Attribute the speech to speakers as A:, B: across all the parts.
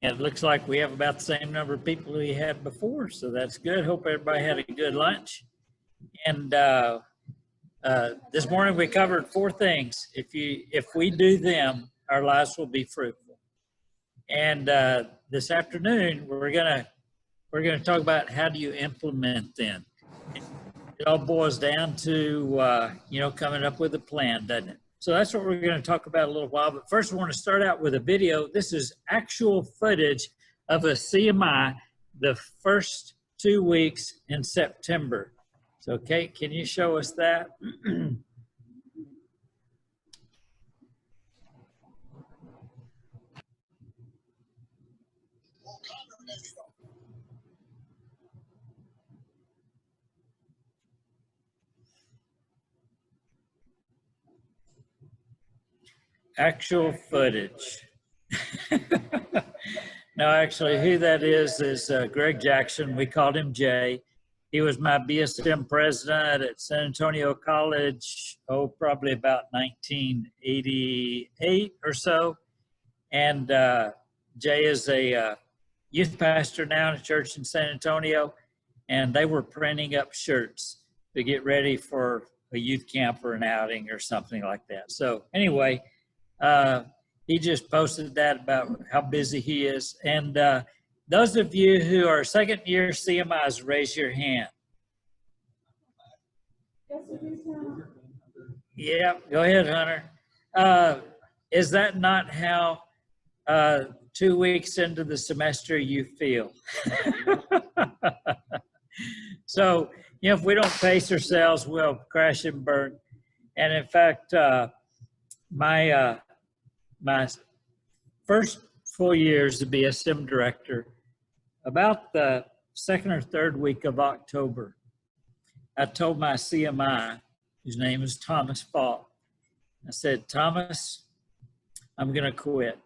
A: It looks like we have about the same number of people we had before, so that's good. Hope everybody had a good lunch. And this morning we covered 4 things. If we do them, our lives will be fruitful. And this afternoon we're gonna talk about how do you implement them. It all boils down to coming up with a plan, doesn't it? So that's what we're going to talk about a little while. But first, I want to start out with a video. This is actual footage of a CMI the first 2 weeks in September. So, Kate, can you show us that? Actual footage. No, actually, who that is Greg Jackson. We called him Jay. He was my BSM president at San Antonio College, probably about 1988 or so. And Jay is a youth pastor now in a church in San Antonio, and they were printing up shirts to get ready for a youth camp or an outing or something like that. So anyway, he just posted that about how busy he is. And those of you who are second year CMIs, raise your hand. Yeah, go ahead, Hunter. Is that not how 2 weeks into the semester you feel? So, if we don't pace ourselves, we'll crash and burn. And in fact, my first full year as the BSM director, about the second or third week of October, I told my CMI, whose name is Thomas Falk, I said, Thomas, I'm going to quit.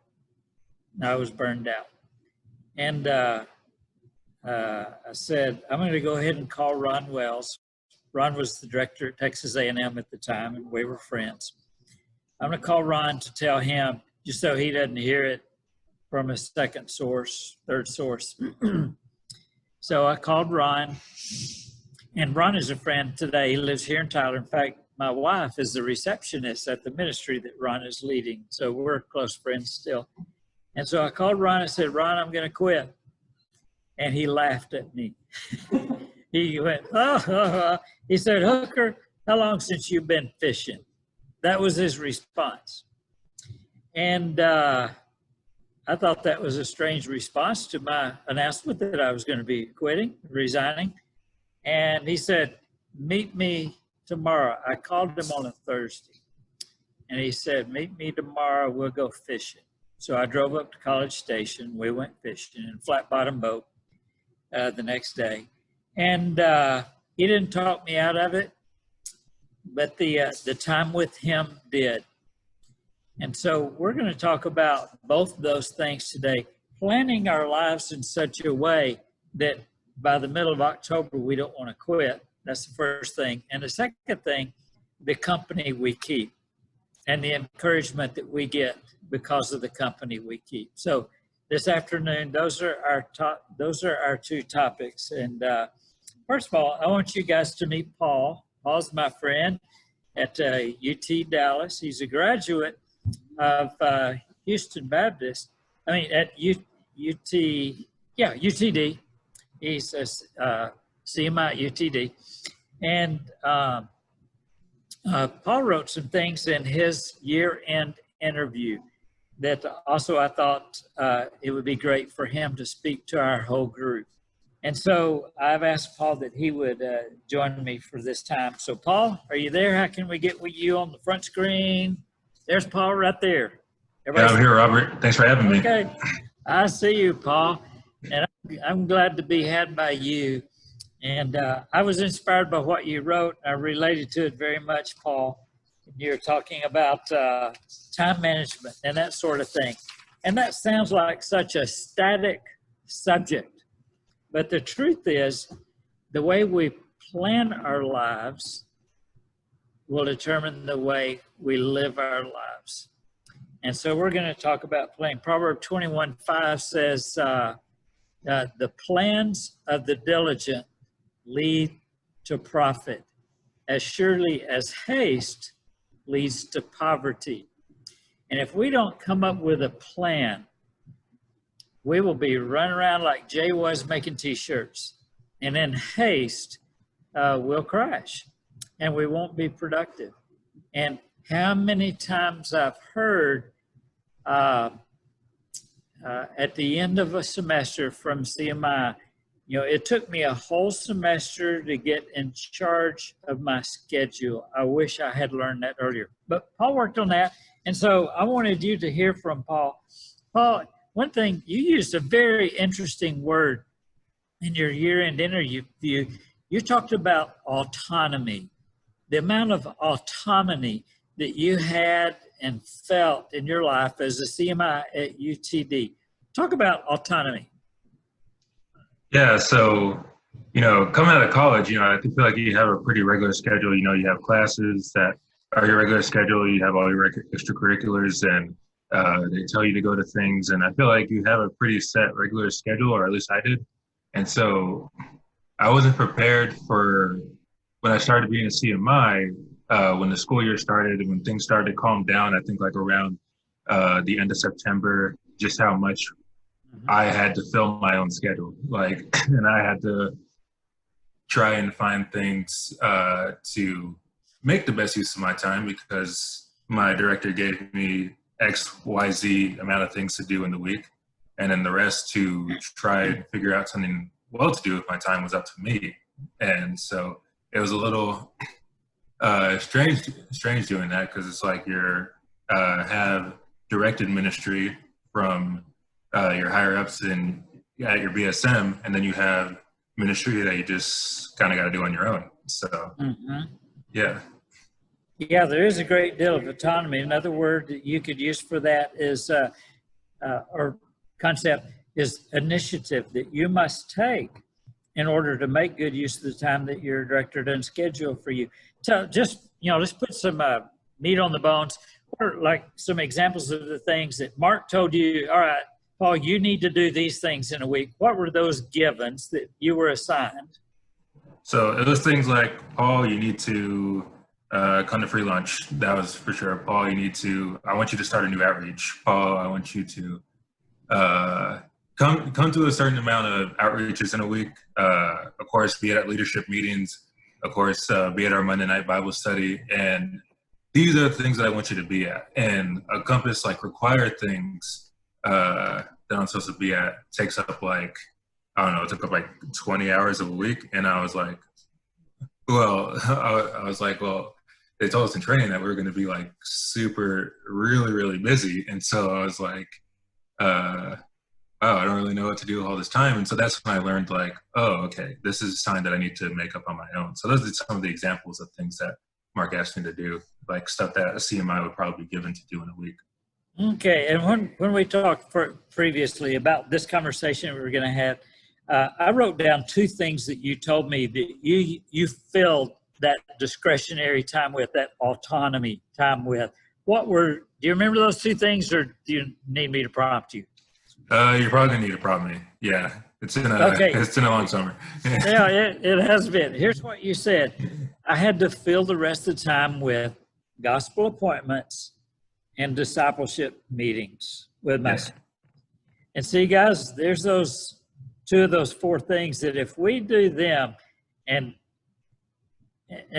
A: And I was burned out. And I said, I'm going to go ahead and call Ron Wells. Ron was the director at Texas A&M at the time, and we were friends. I'm going to call Ron to tell him, just so he doesn't hear it from a second source, third source. So I called Ron, and Ron is a friend today. He lives here in Tyler. In fact, my wife is the receptionist at the ministry that Ron is leading. So we're close friends still. And so I called Ron and said, Ron, I'm going to quit. And he laughed at me. He went, oh. He said, Hooker, how long since you've been fishing? That was his response. And I thought that was a strange response to my announcement that I was going to be quitting, resigning. And he said, meet me tomorrow. I called him on a Thursday. And he said, meet me tomorrow, we'll go fishing. So I drove up to College Station. We went fishing in a flat bottom boat the next day. And he didn't talk me out of it, but the time with him did. And so we're going to talk about both of those things today, planning our lives in such a way that by the middle of October, we don't want to quit. That's the first thing. And the second thing, the company we keep and the encouragement that we get because of the company we keep. So this afternoon, those are our 2 topics. And first of all, I want you guys to meet Paul. Paul's my friend at UT Dallas. He's a graduate of Houston Baptist. I mean, at UTD. He's a CMI at UTD. And Paul wrote some things in his year-end interview that also I thought it would be great for him to speak to our whole group. And so I've asked Paul that he would join me for this time. So Paul, are you there? How can we get with you on the front screen? There's Paul right there.
B: Yeah, I'm here, Robert. Thanks for having me.
A: Okay, I see you, Paul. And I'm glad to be had by you. And I was inspired by what you wrote. I related to it very much, Paul. You're talking about time management and that sort of thing. And that sounds like such a static subject. But the truth is, the way we plan our lives will determine the way we live our lives. And so we're going to talk about planning. Proverb 21:5 says, the plans of the diligent lead to profit, as surely as haste leads to poverty. And if we don't come up with a plan, we will be running around like Jay was making t-shirts. And in haste, we'll crash and we won't be productive. And how many times I've heard at the end of a semester from CMI, it took me a whole semester to get in charge of my schedule. I wish I had learned that earlier. But Paul worked on that. And so I wanted you to hear from Paul. Paul, one thing, you used a very interesting word in your year-end interview. You talked about autonomy, the amount of autonomy that you had and felt in your life as a CMI at UTD. Talk about autonomy.
B: Yeah, so, coming out of college, I feel like you have a pretty regular schedule. You have classes that are your regular schedule. You have all your extracurriculars, and they tell you to go to things. And I feel like you have a pretty set regular schedule, or at least I did. And so I wasn't prepared for when I started being a CMI, when the school year started and when things started to calm down, I think like around the end of September, just how much I had to fill my own schedule, and I had to try and find things to make the best use of my time, because my director gave me X, Y, Z amount of things to do in the week, and then the rest to try and figure out something well to do with my time was up to me. And so it was a little strange doing that, because it's like you're have directed ministry from your higher ups and at your BSM, and then you have ministry that you just kind of got to do on your own. So, yeah.
A: Yeah, there is a great deal of autonomy. Another word that you could use for that is, or concept, is initiative that you must take in order to make good use of the time that your director doesn't schedule for you. So just, let's put some meat on the bones, or like some examples of the things that Mark told you, all right, Paul, you need to do these things in a week. What were those givens that you were assigned?
B: So it was things like, Paul, you need to come to free lunch. That was for sure. Paul, I want you to start a new outreach. Paul, I want you to come to a certain amount of outreaches in a week. Of course, be at leadership meetings. Of course, be at our Monday night Bible study. And these are the things that I want you to be at. And a compass, required things that I'm supposed to be at takes up it took up 20 hours of a week. And I was like, well, they told us in training that we were going to be super, really, really busy. And so I was like, I don't really know what to do with all this time. And so that's when I learned okay, this is a sign that I need to make up on my own. So those are some of the examples of things that Mark asked me to do, stuff that a CMI would probably be given to do in a week.
A: Okay, and when we talked previously about this conversation we were going to have, I wrote down two things that you told me that you filled that discretionary time with, that autonomy time with. Do you remember those two things, or do you need me to prompt you?
B: You're probably going to need to prompt me. Yeah, it's been a long summer.
A: Yeah, it has been. Here's what you said. I had to fill the rest of the time with gospel appointments and discipleship meetings with my students. And see, guys, there's two of those four things that if we do them, and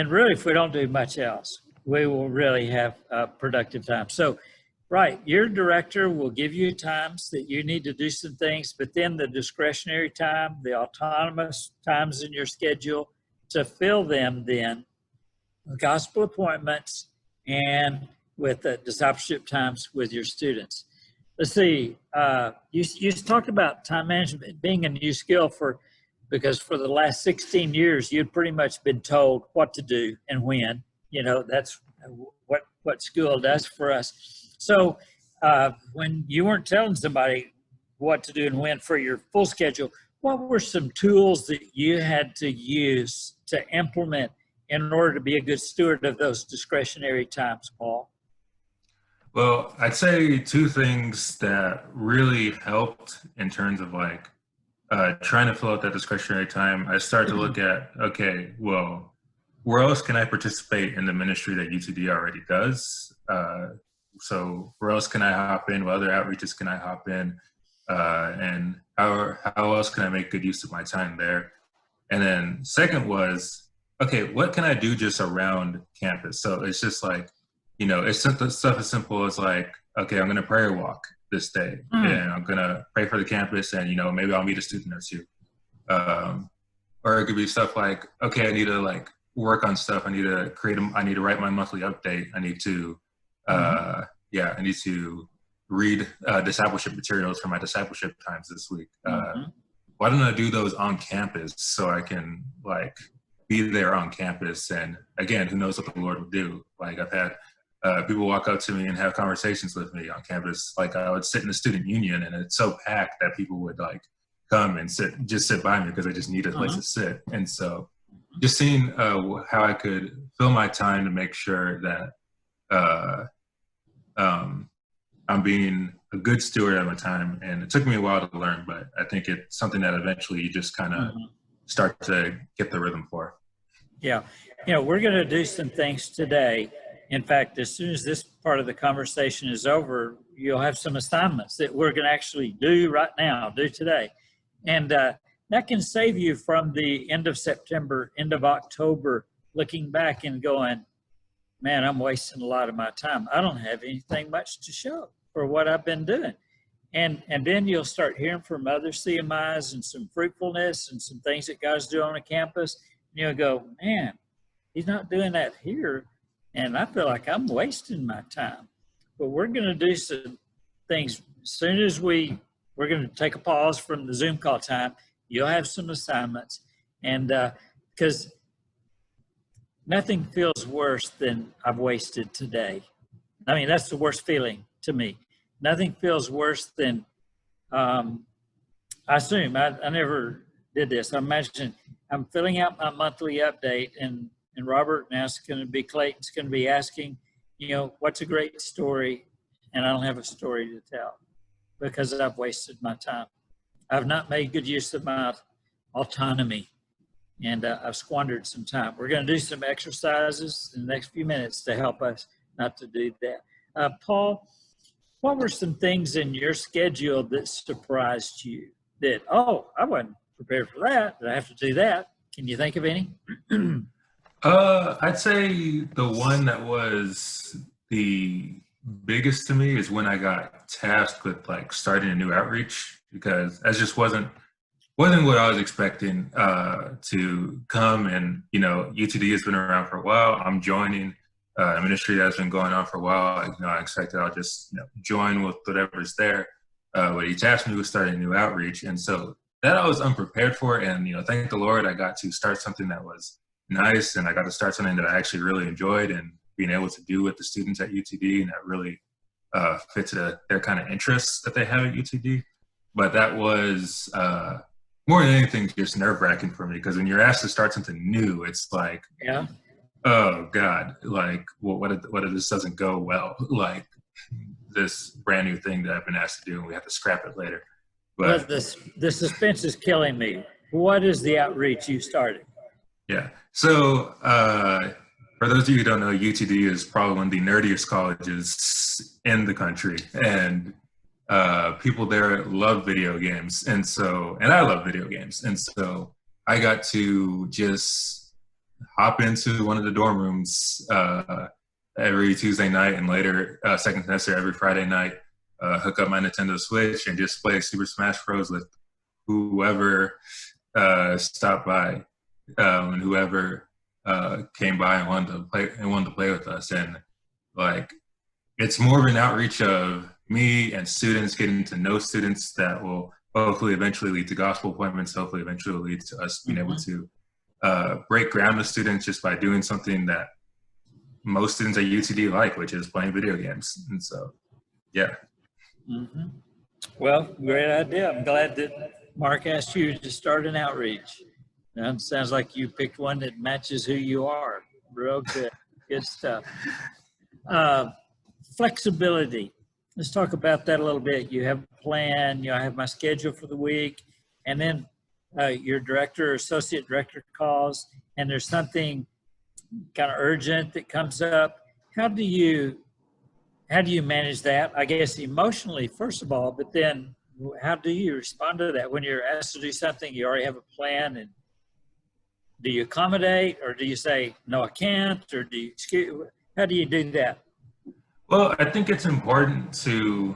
A: really if we don't do much else, we will really have a productive time. So, right, your director will give you times that you need to do some things, but then the discretionary time, the autonomous times in your schedule, to fill them then with gospel appointments and with the discipleship times with your students. Let's see, you talked about time management being a new skill because for the last 16 years, you'd pretty much been told what to do and when. That's what school does for us. So when you weren't telling somebody what to do and when for your full schedule, what were some tools that you had to use to implement in order to be a good steward of those discretionary times, Paul?
B: Well, I'd say two things that really helped in terms of like trying to fill out that discretionary time. I started to look at, okay, well, where else can I participate in the ministry that UTD already does? So where else can I hop in? What other outreaches can I hop in? And how else can I make good use of my time there? And then second was, okay, what can I do just around campus? So it's just like, it's stuff as simple as like, okay, I'm going to prayer walk this day and I'm going to pray for the campus and, maybe I'll meet a student or two. Or it could be stuff like, okay, I need to like work on stuff. I need to I need to write my monthly update. I need to, I need to read discipleship materials for my discipleship times this week. Why don't I do those on campus so I can like be there on campus? And again, who knows what the Lord will do? Like I've had people walk up to me and have conversations with me on campus. Like I would sit in the student union and it's so packed that people would like come and sit by me because I just need a place to sit. And so just seeing how I could fill my time to make sure that I'm being a good steward of my time. And it took me a while to learn, but I think it's something that eventually you just kind of start to get the rhythm for.
A: Yeah. We're going to do some things today. In fact, as soon as this part of the conversation is over, you'll have some assignments that we're going to actually do right now, do today. And that can save you from the end of September, end of October, looking back and going, man, I'm wasting a lot of my time. I don't have anything much to show for what I've been doing. And then you'll start hearing from other CMIs and some fruitfulness and some things that God's doing on a campus. And you'll go, man, he's not doing that here. And I feel like I'm wasting my time. But we're going to do some things as soon as we're going to take a pause from the Zoom call time. You'll have some assignments. And because nothing feels worse than I've wasted today. I mean, that's the worst feeling to me. Nothing feels worse than, I assume, I never did this. I imagine I'm filling out my monthly update and Robert, now it's going to be Clayton's going to be asking, what's a great story? And I don't have a story to tell because I've wasted my time. I've not made good use of my autonomy. And I've squandered some time. We're going to do some exercises in the next few minutes to help us not to do that. Paul, what were some things in your schedule that surprised you? That, I wasn't prepared for that. Did I have to do that? Can you think of any?
B: I'd say the one that was the biggest to me is when I got tasked with like starting a new outreach, because that just wasn't what I was expecting to come. And UTD has been around for a while. I'm joining a ministry that's been going on for a while. I expected I'll just join with whatever's there. But he tasked me with starting a new outreach, and so that I was unprepared for. And thank the Lord, I got to start something that was nice, and I got to start something that I actually really enjoyed and being able to do with the students at UTD, and that really fits their kind of interests that they have at UTD. But that was more than anything just nerve-wracking for me, because when you're asked to start something new, it's like, oh God, like, what if this doesn't go well? Like this brand new thing that I've been asked to do, and we have to scrap it later. But
A: the suspense is killing me. What is the outreach you started?
B: Yeah. So for those of you who don't know, UTD is probably one of the nerdiest colleges in the country, and people there love video games, and I love video games, and so I got to just hop into one of the dorm rooms every Tuesday night, and later second semester every Friday night, hook up my Nintendo Switch and just play Super Smash Bros. With whoever stopped by. And whoever came by and wanted to play with us. And like, it's more of an outreach of me and students getting to know students that will hopefully eventually lead to gospel appointments, hopefully eventually lead to us being able to break ground with students just by doing something that most students at UTD like, which is playing video games. And so, yeah.
A: Well, great idea. I'm glad that Mark asked you to start an outreach. It sounds like you picked one that matches who you are. Real good. Good stuff. flexibility. Let's talk about that a little bit. You have a plan, I have my schedule for the week, and then your director or associate director calls, and there's something kind of urgent that comes up. How do you manage that? I guess emotionally, first of all, but then how do you respond to that when you're asked to do something, you already have a plan, and do you accommodate, or do you say, no, I can't, or do you excuse, how do you do that?
B: Well, I think it's important to,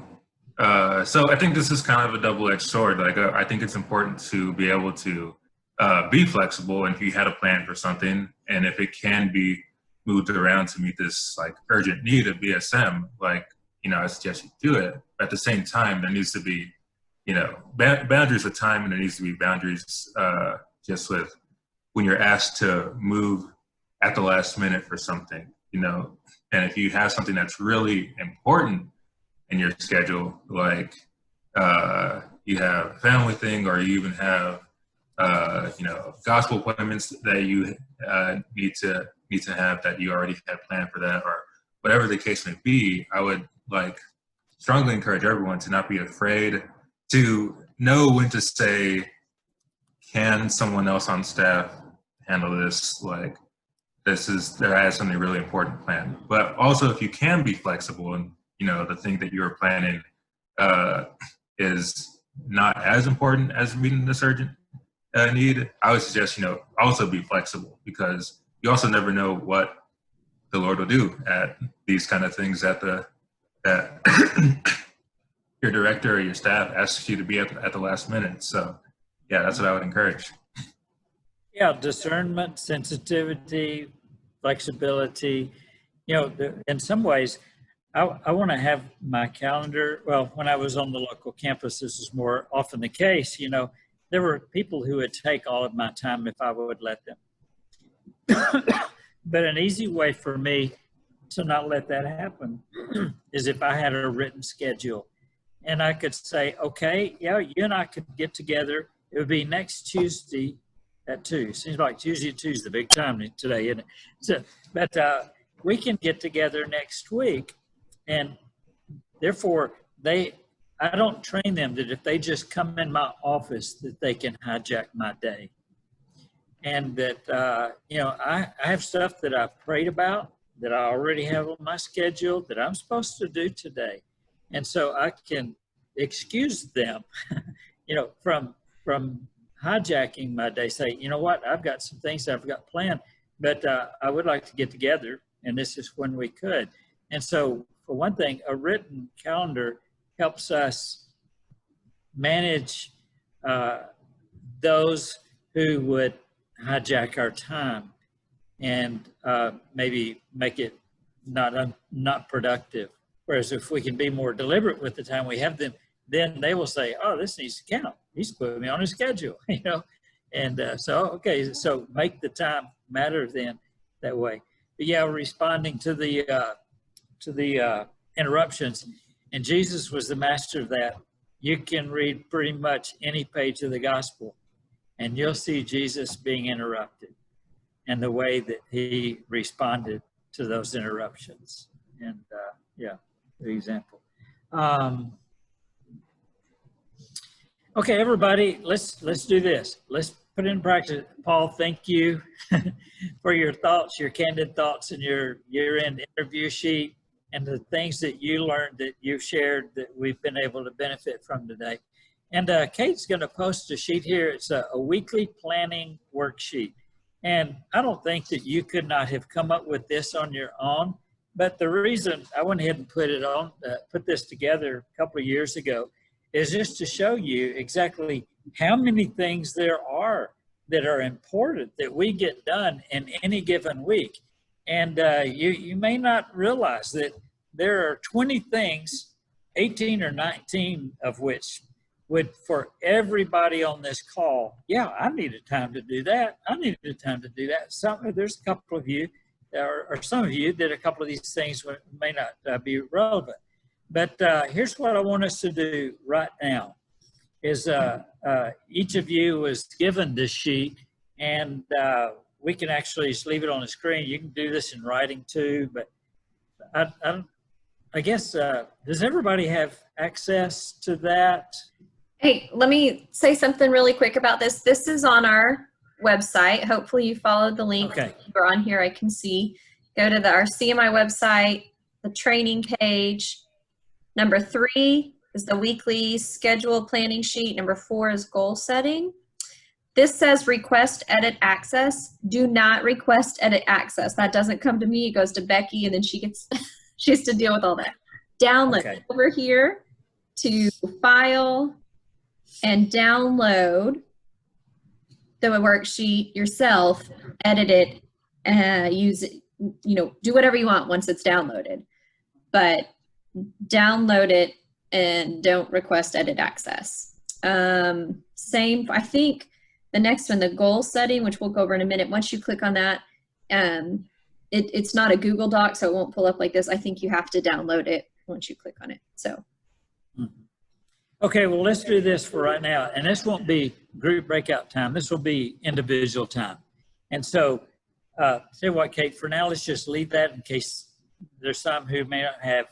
B: so I think this is kind of a double-edged sword. Like, I think it's important to be able to be flexible, and if you had a plan for something, and if it can be moved around to meet this like urgent need of BSM, like, I suggest you do it. At the same time, there needs to be, boundaries with time, and there needs to be boundaries just with when you're asked to move at the last minute for something, and if you have something that's really important in your schedule, like you have a family thing, or you even have, gospel appointments that you need to have that you already have planned for that, or whatever the case may be, I would strongly encourage everyone to not be afraid to know when to say, can someone else on staff handle this? Like, there has something really important planned. But also, if you can be flexible, and the thing that you're planning is not as important as meeting this urgent need, I would suggest also be flexible, because you also never know what the Lord will do at these kind of things that your director or your staff asks you to be at the last minute. So yeah, that's what I would encourage.
A: Yeah, discernment, sensitivity, flexibility. In some ways, I want to have my calendar. Well, when I was on the local campus, this is more often the case. There were people who would take all of my time if I would let them. But an easy way for me to not let that happen is if I had a written schedule, and I could say, okay, yeah, you and I could get together. It would be next Tuesday at 2. Seems like Tuesday at 2 is the big time today, isn't it? So, but we can get together next week, and therefore I don't train them that if they just come in my office that they can hijack my day. And that, I have stuff that I've prayed about, that I already have on my schedule that I'm supposed to do today. And so I can excuse them, from hijacking my day, say, you know what, I've got some things I've got planned, but I would like to get together, and this is when we could. And so, for one thing, a written calendar helps us manage those who would hijack our time and maybe make it not productive. Whereas if we can be more deliberate with the time we have them, then they will say, oh, this needs to count. He's putting me on his schedule, And okay, so make the time matter then that way. But yeah, responding to the interruptions, and Jesus was the master of that. You can read pretty much any page of the gospel, and you'll see Jesus being interrupted and the way that he responded to those interruptions. And the example. Okay, everybody, let's do this. Let's put it in practice. Paul, thank you for your thoughts, your candid thoughts, and your year-end interview sheet, and the things that you learned that you've shared that we've been able to benefit from today. And Kate's going to post a sheet here. It's a weekly planning worksheet. And I don't think that you could not have come up with this on your own. But the reason I went ahead and put this together a couple of years ago is just to show you exactly how many things there are that are important that we get done in any given week. And you may not realize that there are 20 things, 18 or 19 of which would, for everybody on this call, yeah, I needed time to do that. I needed time to do that. There's a couple of you, or some of you, that a couple of these things may not be relevant. But here's what I want us to do right now is each of you was given this sheet, and we can actually just leave it on the screen. You can do this in writing too, but I guess, does everybody have access to that?
C: Hey, let me say something really quick about this. This is on our website. Hopefully you followed the link.
A: Okay.
C: Or on here, I can see. Go to our CMI website, the training page. Number 3 is the weekly schedule planning sheet. Number 4 is goal setting. This says request edit access. Do not request edit access. That doesn't come to me. It goes to Becky, and then she has to deal with all that. Download over here to file and download the worksheet yourself, edit it, use it, do whatever you want once it's downloaded. But download it and don't request edit access. Same, I think the next one, the goal setting, which we'll go over in a minute. Once you click on that, it's not a Google Doc, so it won't pull up like this. I think you have to download it once you click on it. So.
A: Okay, well, let's do this for right now. And this won't be group breakout time. This will be individual time. And so, say what, Kate, for now, let's just leave that in case there's some who may not have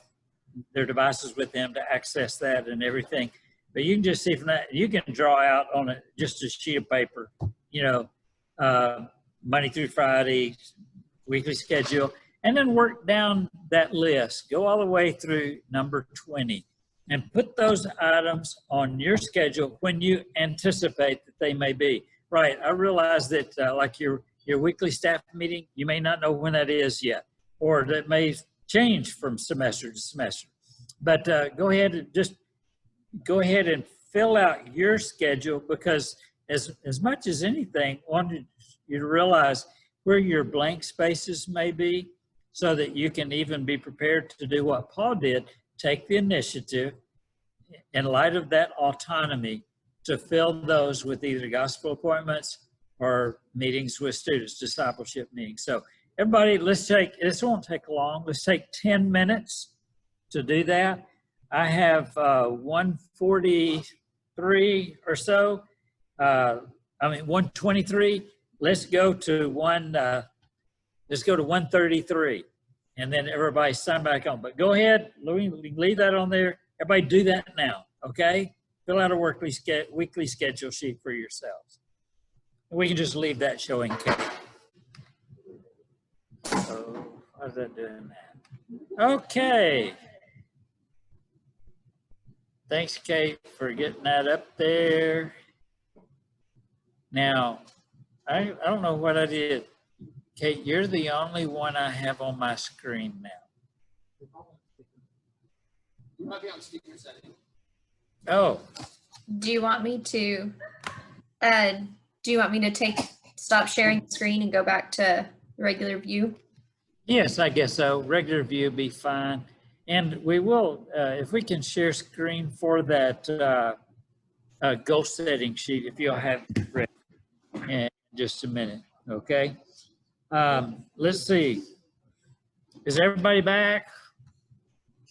A: their devices with them to access that and everything. But you can just see from that, you can draw out on it just a sheet of paper, Monday through Friday, weekly schedule, and then work down that list. Go all the way through number 20 and put those items on your schedule when you anticipate that they may be. Right, I realize that like your weekly staff meeting, you may not know when that is yet, or that may change from semester to semester. But go ahead and fill out your schedule, because as much as anything, I wanted you to realize where your blank spaces may be, so that you can even be prepared to do what Paul did, take the initiative in light of that autonomy to fill those with either gospel appointments or meetings with students, discipleship meetings. So everybody, this won't take long. Let's take 10 minutes to do that. I have 143 or so. 123. Let's go to 133, and then everybody sign back on. But go ahead, leave that on there. Everybody do that now, okay? Fill out a weekly schedule sheet for yourselves. And we can just leave that showing Kate. So how's that doing that? Okay. Thanks, Kate, for getting that up there. Now, I don't know what I did. Kate, you're the only one I have on my screen now.
D: You might be on speaker setting.
A: Oh.
C: Do you want me to stop sharing the screen and go back to regular view?
A: Yes, I guess so. Regular view would be fine. And we will, if we can share screen for that goal setting sheet, if you'll have it ready in just a minute, okay? Let's see. Is everybody back?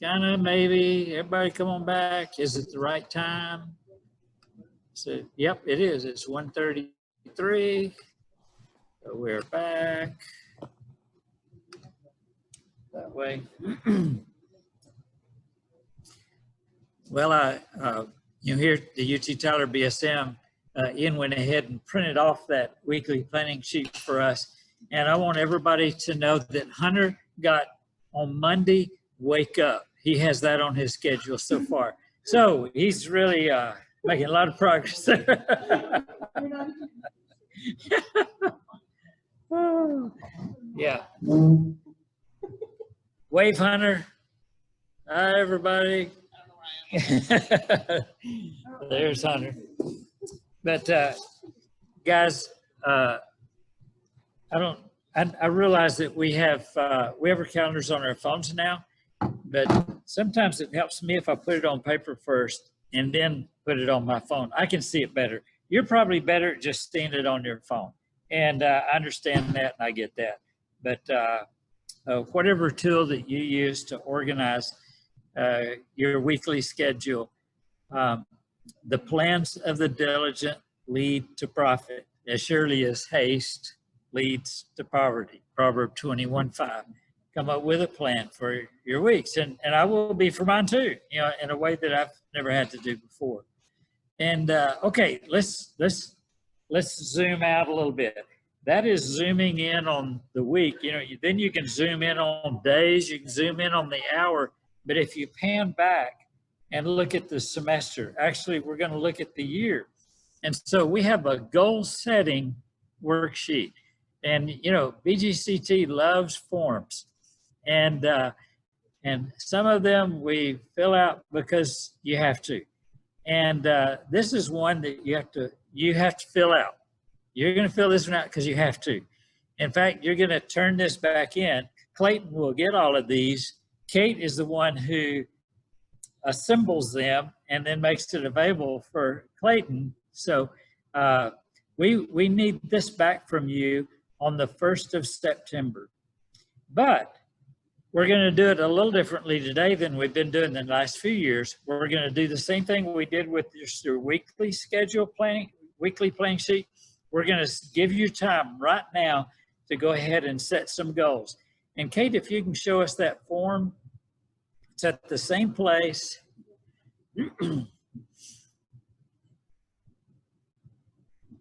A: Kinda, maybe. Everybody come on back. Is it the right time? So, yep, it is. It's 1:33. So we're back. That way. Well, here at the UT Tyler BSM, Ian went ahead and printed off that weekly planning sheet for us. And I want everybody to know that Hunter got on Monday, wake up. He has that on his schedule so far. So he's really making a lot of progress there. Yeah. Wave, Hunter. Hi, everybody. There's Hunter. But guys, I realize that we have our calendars on our phones now, but sometimes it helps me if I put it on paper first and then put it on my phone. I can see it better. You're probably better at just seeing it on your phone. And I understand that and I get that. But whatever tool that you use to organize your weekly schedule, the plans of the diligent lead to profit as surely as haste leads to poverty. Proverb 21:5. come up with a plan for your weeks. And I will be for mine too, you know, in a way that I've never had to do before. And okay, let's zoom out a little bit. That is zooming in on the week. You know, then you can zoom in on days, you can zoom in on the hour. But if you pan back and look at the semester, actually, we're going to look at the year. And so we have a goal setting worksheet. And, you know, BGCT loves forms. And some of them we fill out because you have to. And this is one that you have to fill out. You're going to fill this one out because you have to. In fact, you're going to turn this back in. Clayton will get all of these. Kate is the one who assembles them and then makes it available for Clayton. So we need this back from you on the 1st of September. But we're going to do it a little differently today than we've been doing the last few years. We're going to do the same thing we did with your weekly schedule planning, weekly planning sheet. We're going to give you time right now to go ahead and set some goals. And Kate, if you can show us that form, it's at the same place.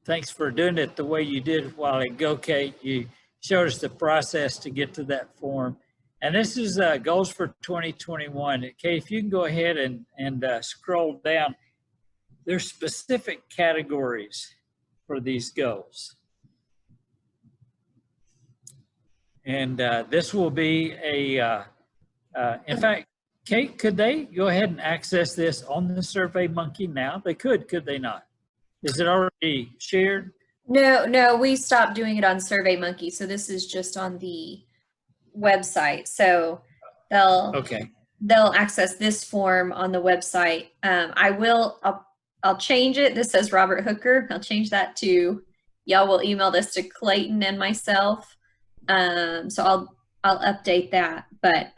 A: Thanks for doing it the way you did a while ago, Kate. You showed us the process to get to that form. And this is goals for 2021. Kate, if you can go ahead and scroll down, there's specific categories for these goals. And this will be in fact, Kate, could they go ahead and access this on the SurveyMonkey now? They could they not? Is it already shared?
C: No, we stopped doing it on SurveyMonkey. So this is just on the website. So they'll access this form on the website. I'll change it. This says Robert Hooker. I'll change that to, y'all will email this to Clayton and myself. So I'll update that. But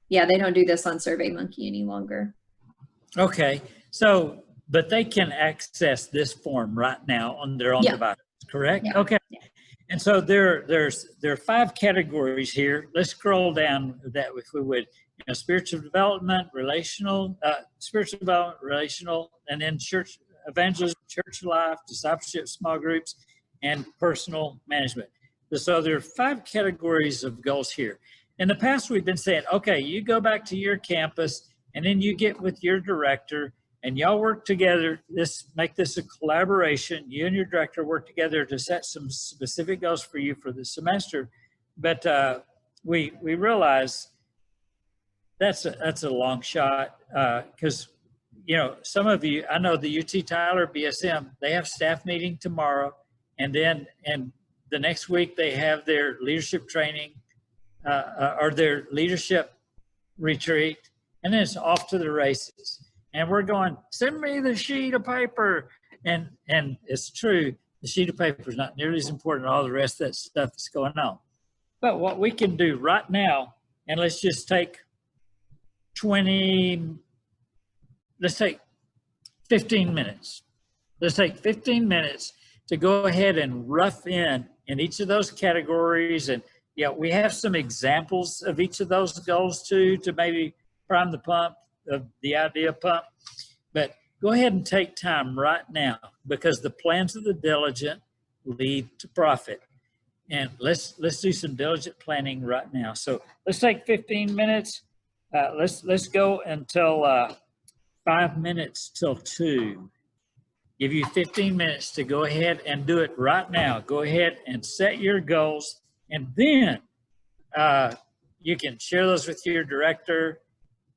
C: yeah, they don't do this on SurveyMonkey any longer.
A: Okay. So, but they can access this form right now on their own device, correct?
C: Yeah.
A: Okay. Yeah. And so there are 5 categories here. Let's scroll down that if we would. You know, spiritual development, relational, and then church evangelism, church life, discipleship, small groups, and personal management. So there are 5 categories of goals here. In the past, we've been saying, okay, you go back to your campus, and then you get with your director, and y'all work together. Make this a collaboration. You and your director work together to set some specific goals for you for the semester. But we realize that's a long shot because you know, some of you, I know the UT Tyler BSM, they have staff meeting tomorrow, and the next week they have their leadership training or their leadership retreat, and then it's off to the races. And we're going, send me the sheet of paper. And it's true, the sheet of paper is not nearly as important as all the rest of that stuff that's going on. But what we can do right now, and let's just take 15 minutes. Let's take 15 minutes to go ahead and rough in each of those categories. And yeah, we have some examples of each of those goals too, to maybe prime the pump of the idea pump. But go ahead and take time right now, because the plans of the diligent lead to profit. And let's do some diligent planning right now. So let's take 15 minutes. Let's go until 5 minutes till 2. Give you 15 minutes to go ahead and do it right now. Go ahead and set your goals, and then you can share those with your director,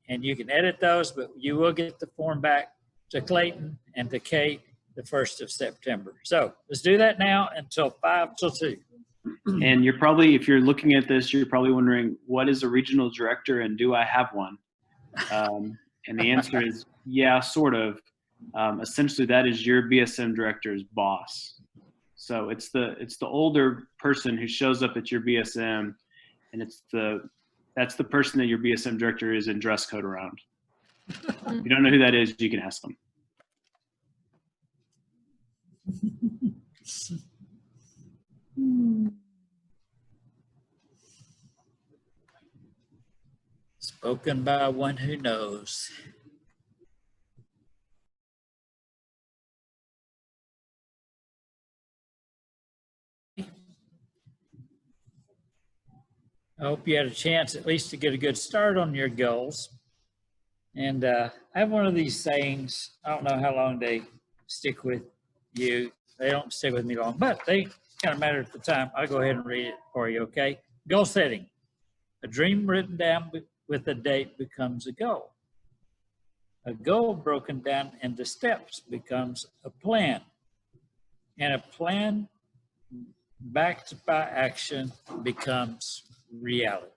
A: and you can edit those, but you will get the form back to Clayton and to Kate the 1st of September. So let's do that now until 5 till 2.
E: And you're probably, if you're looking at this, you're probably wondering, what is a regional director and do I have one? And the answer is, yeah, sort of. Essentially, that is your BSM director's boss. So it's the older person who shows up at your BSM, and that's the person that your BSM director is in dress code around. If you don't know who that is, you can ask them.
A: Spoken by one who knows. I hope you had a chance at least to get a good start on your goals. And I have one of these sayings. I don't know how long they stick with you. They don't stay with me long, but they kind of matter at the time. I'll go ahead and read it for you, okay? Goal setting. A dream written down with a date becomes a goal. A goal broken down into steps becomes a plan. And a plan backed by action becomes reality.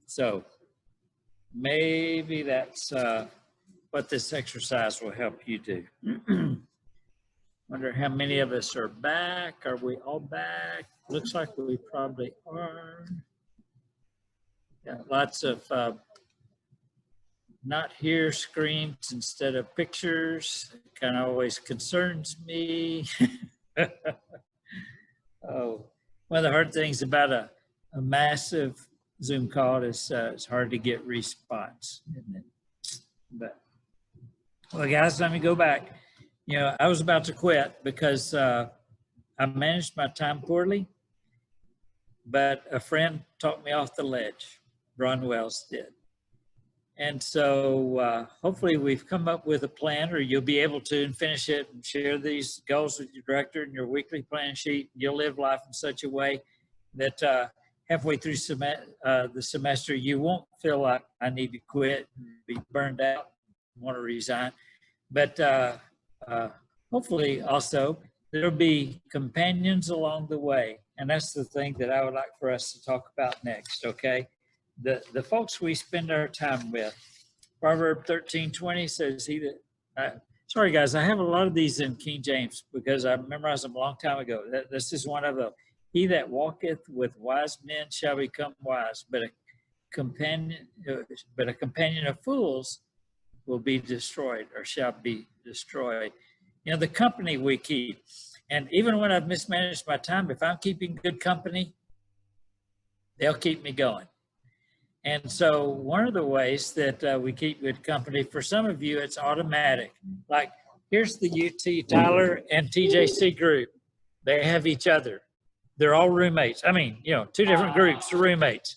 A: So maybe that's what this exercise will help you do. Wonder how many of us are back. Are we all back? Looks like we probably are. Got lots of not here screens instead of pictures. It kind of always concerns me. Oh, one of the hard things about a massive Zoom call is it's hard to get response, isn't it? But, well, guys, let me go back. You know, I was about to quit because I managed my time poorly, but a friend talked me off the ledge. Ron Wells did. And so hopefully we've come up with a plan, or you'll be able to and finish it and share these goals with your director and your weekly plan sheet. You'll live life in such a way that halfway through the semester, you won't feel like I need to quit and be burned out, want to resign. But hopefully also there'll be companions along the way. And that's the thing that I would like for us to talk about next, okay? The folks we spend our time with. Proverb 13:20 says, he that, sorry guys, I have a lot of these in King James because I memorized them a long time ago. This is one of them. He that walketh with wise men shall become wise, but a companion of fools will be destroyed, or shall be destroyed. You know, the company we keep. And even when I've mismanaged my time, if I'm keeping good company, they'll keep me going. And so one of the ways that we keep good company, for some of you, it's automatic. Like, here's the UT Tyler and TJC group. They have each other. They're all roommates. I mean, you know, two different groups of roommates.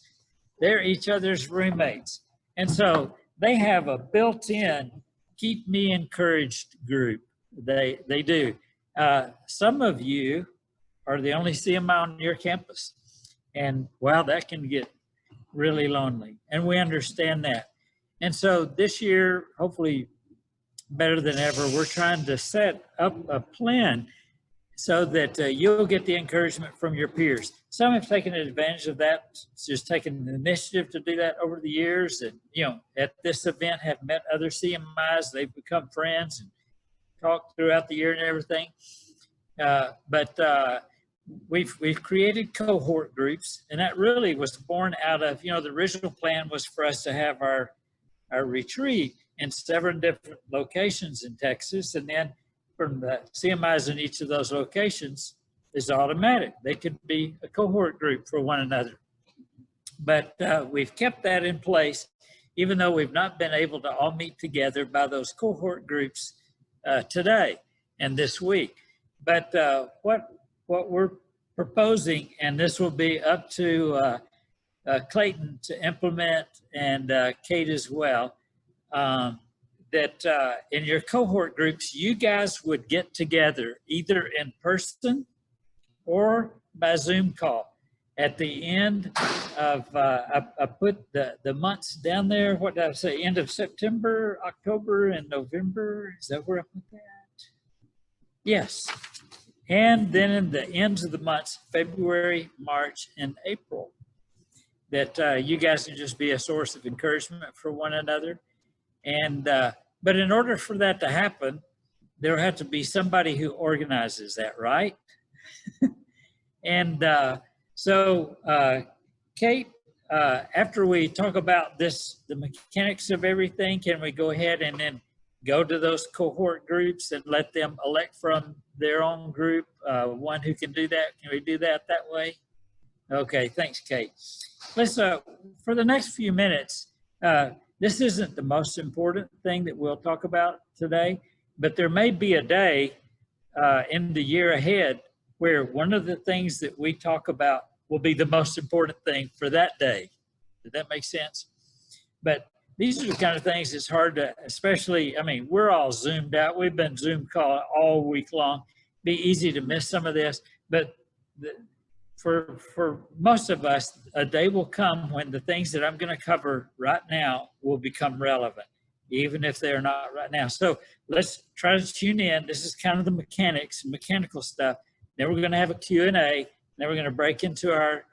A: They're each other's roommates. And so they have a built-in keep me encouraged group. They do. Some of you are the only CMI on your campus. And wow, that can get really lonely. And we understand that. And so this year, hopefully better than ever, we're trying to set up a plan so that you'll get the encouragement from your peers. Some have taken advantage of that, just taken the initiative to do that over the years. And, you know, at this event have met other CMIs. They've become friends and talked throughout the year and everything. We've created cohort groups, and that really was born out of, you know, the original plan was for us to have our retreat in 7 different locations in Texas, and then from the CMIs in each of those locations is automatic. They could be a cohort group for one another. But we've kept that in place, even though we've not been able to all meet together by those cohort groups today and this week. But what we're proposing, and this will be up to Clayton to implement, and Kate as well, that in your cohort groups, you guys would get together either in person or by Zoom call. At the end of, I put the months down there, what did I say, end of September, October, and November? Is that where I put that? Yes. And then in the ends of the months, February, March, and April, that you guys can just be a source of encouragement for one another. And but in order for that to happen, there had to be somebody who organizes that, right? And so Kate, after we talk about this, the mechanics of everything, can we go ahead and then go to those cohort groups and let them elect from their own group one who can do that? Can we do that way? Okay, thanks, Kate. Let's, for the next few minutes, This isn't the most important thing that we'll talk about today, but there may be a day in the year ahead where one of the things that we talk about will be the most important thing for that day. Did that make sense? But these are the kind of things it's hard to, especially, I mean, we're all Zoomed out. We've been Zoom call all week long. Be easy to miss some of this, but for most of us, a day will come when the things that I'm going to cover right now will become relevant, even if they're not right now. So let's try to tune in. This is kind of the mechanical stuff. Then we're going to have a Q&A. Then we're going to break into our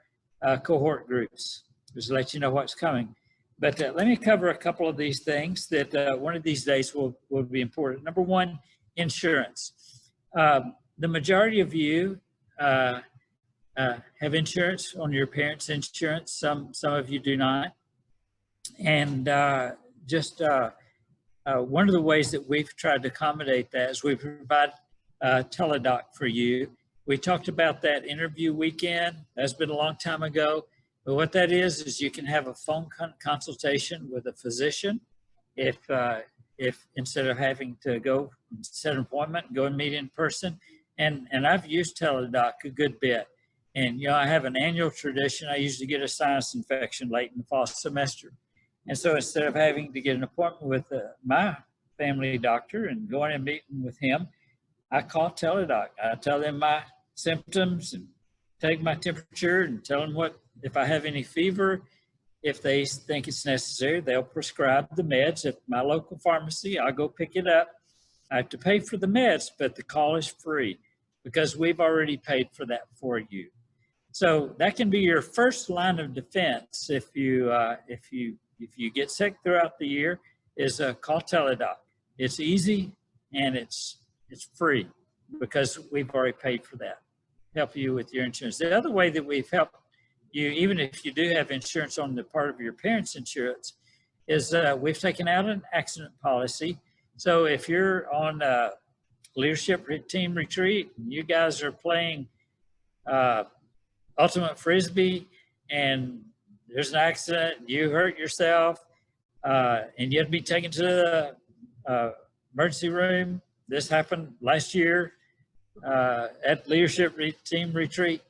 A: cohort groups, just to let you know what's coming. But let me cover a couple of these things that one of these days will be important. Number one, insurance. The majority of you have insurance on your parents' insurance. Some of you do not. And one of the ways that we've tried to accommodate that is we provide teledoc for you. We talked about that interview weekend. That's been a long time ago. But what that is you can have a phone consultation with a physician if instead of having to go set an appointment, go and meet in person. And I've used teledoc a good bit. And, you know, I have an annual tradition. I usually get a sinus infection late in the fall semester. And so instead of having to get an appointment with my family doctor and going and meeting with him, I call teledoc. I tell them my symptoms and take my temperature and tell them if I have any fever. If they think it's necessary, they'll prescribe the meds at my local pharmacy. I'll go pick it up. I have to pay for the meds, but the call is free because we've already paid for that for you. So that can be your first line of defense if you get sick throughout the year, is call teledoc. It's easy and it's free because we've already paid for that. Help you with your insurance. The other way that we've helped you, even if you do have insurance on the part of your parents' insurance, is we've taken out an accident policy. So if you're on a leadership team retreat and you guys are playing ultimate frisbee and there's an accident, you hurt yourself, and you have to be taken to the emergency room. This happened last year at leadership team retreat,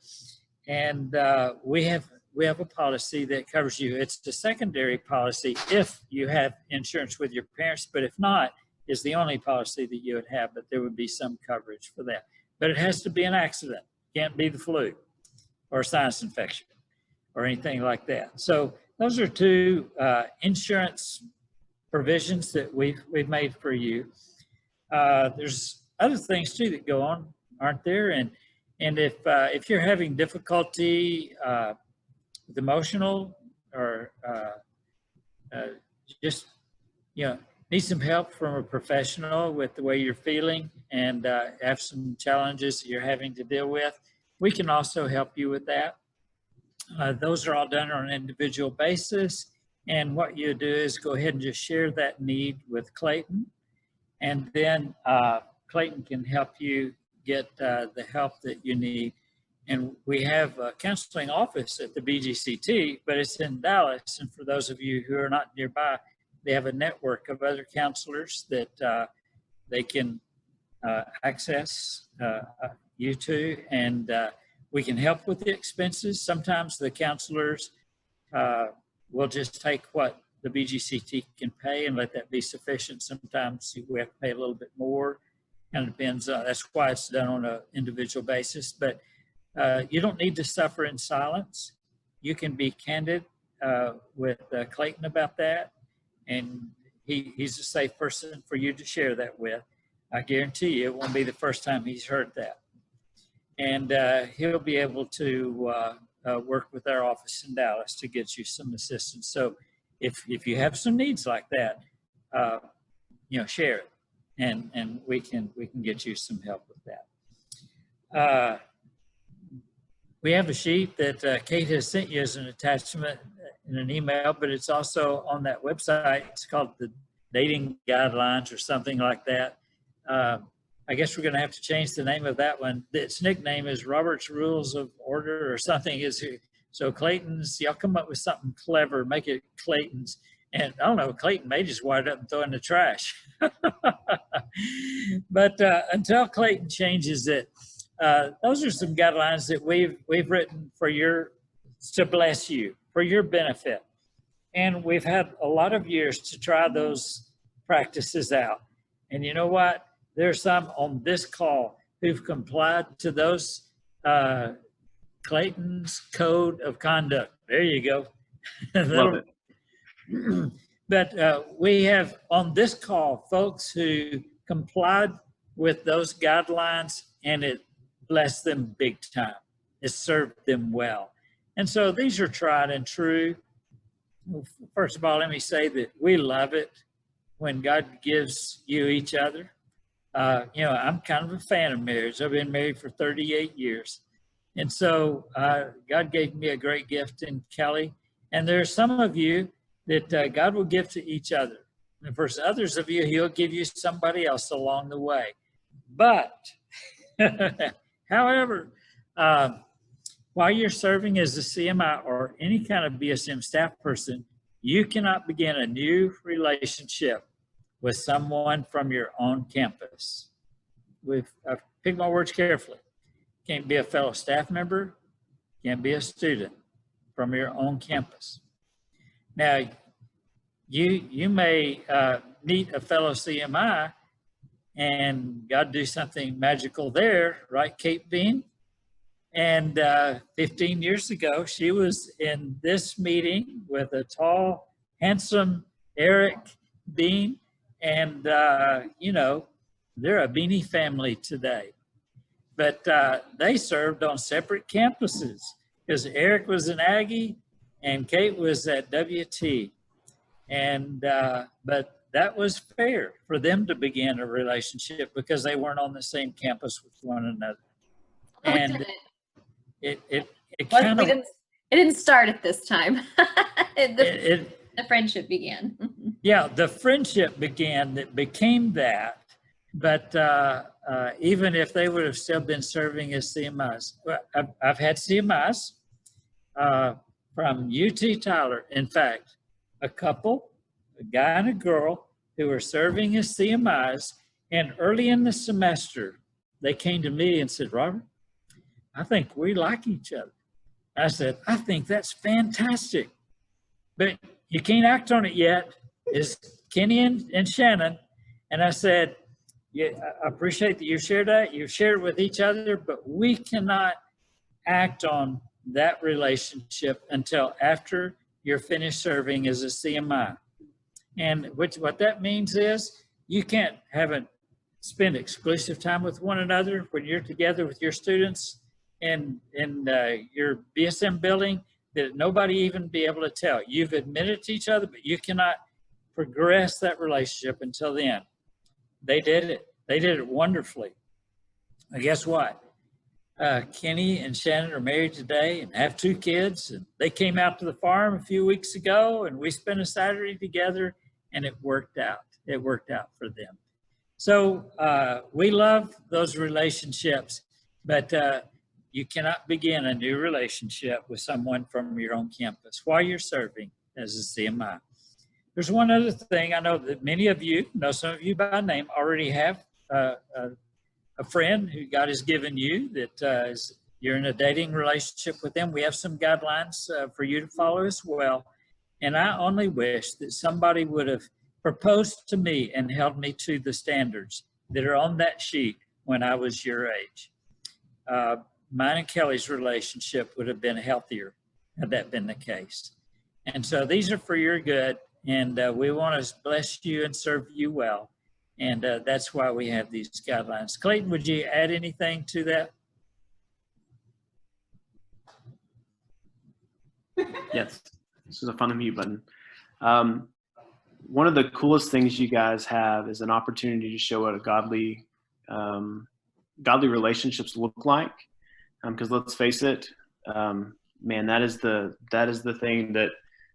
A: and we have a policy that covers you. It's the secondary policy if you have insurance with your parents, but if not, is the only policy that you would have, but there would be some coverage for that. But it has to be an accident. Can't be the flu or sinus infection or anything like that. So those are two insurance provisions that we've made for you. There's other things too that go on, aren't there? And if you're having difficulty with emotional or just need some help from a professional with the way you're feeling and have some challenges that you're having to deal with, we can also help you with that. Those are all done on an individual basis. And what you do is go ahead and just share that need with Clayton. And then Clayton can help you get the help that you need. And we have a counseling office at the BGCT, but it's in Dallas. And for those of you who are not nearby, they have a network of other counselors that they can access you to, and we can help with the expenses. Sometimes the counselors will just take what the BGCT can pay and let that be sufficient. Sometimes we have to pay a little bit more. Kind of depends. That's why it's done on an individual basis. But you don't need to suffer in silence. You can be candid with Clayton about that, and he's a safe person for you to share that with. I guarantee you it won't be the first time he's heard that. And he'll be able to work with our office in Dallas to get you some assistance. So if you have some needs like that, share it, and we can get you some help with that. We have a sheet that Kate has sent you as an attachment in an email, but it's also on that website. It's called the Dating Guidelines or something like that. I guess we're going to have to change the name of that one. Its nickname is Robert's Rules of Order or something. So Clayton's, y'all come up with something clever, make it Clayton's And I don't know, Clayton may just wind up and throw in the trash. But until Clayton changes it, those are some guidelines that we've written for to bless you, for your benefit. And we've had a lot of years to try those practices out. And you know what? There's some on this call who've complied to those Clayton's code of conduct. There you go.
E: Love it.
A: But we have on this call folks who complied with those guidelines, and it blessed them big time. It served them well. And so these are tried and true. First of all, let me say that we love it when God gives you each other. I'm kind of a fan of marriage. I've been married for 38 years. And so God gave me a great gift in Kelly. And there are some of you that God will give to each other. And for others of you, he'll give you somebody else along the way. But, however, while you're serving as a CMI or any kind of BSM staff person, you cannot begin a new relationship with someone from your own campus. I've picked my words carefully. Can't be a fellow staff member, can't be a student from your own campus. Now, you may meet a fellow CMI and God do something magical there, right, Kate Bean? And 15 years ago, she was in this meeting with a tall, handsome Eric Bean. And, they're a Beanie family today. But they served on separate campuses because Eric was an Aggie and Kate was at WT. And, but that was fair for them to begin a relationship because they weren't on the same campus with one another. And it kind of,
C: it didn't start at this time. The friendship began.
A: Yeah, the friendship began that became that. But even if they would have still been serving as CMIs, I've had CMIs from UT Tyler. In fact, a couple, a guy and a girl, who were serving as CMIs, and early in the semester, they came to me and said, Robert, I think we like each other. I said, I think that's fantastic, but you can't act on it yet. It's Kenny and Shannon. And I said, yeah, I appreciate that you shared that. You shared it with each other, but we cannot act on that relationship until after you're finished serving as a CMI. And what that means is you can't spend exclusive time with one another when you're together with your students in your BSM building, that nobody even be able to tell. You've admitted to each other, but you cannot progress that relationship until then. They did it. They did it wonderfully. And guess what? Kenny and Shannon are married today and have 2 kids. And they came out to the farm a few weeks ago, and we spent a Saturday together, and it worked out. It worked out for them. So we love those relationships, but you cannot begin a new relationship with someone from your own campus while you're serving as a CMI. There's one other thing. I know that many of you, some of you by name, already have a friend who God has given you that you're in a dating relationship with them. We have some guidelines for you to follow as well. And I only wish that somebody would have proposed to me and held me to the standards that are on that sheet when I was your age. Mine and Kelly's relationship would have been healthier had that been the case. And so these are for your good, and we want to bless you and serve you well. And that's why we have these guidelines. Clayton, would you add anything to that?
E: Yes, this is a fun unmute button. One of the coolest things you guys have is an opportunity to show what a godly relationships look like. Because let's face it, man, that is the thing that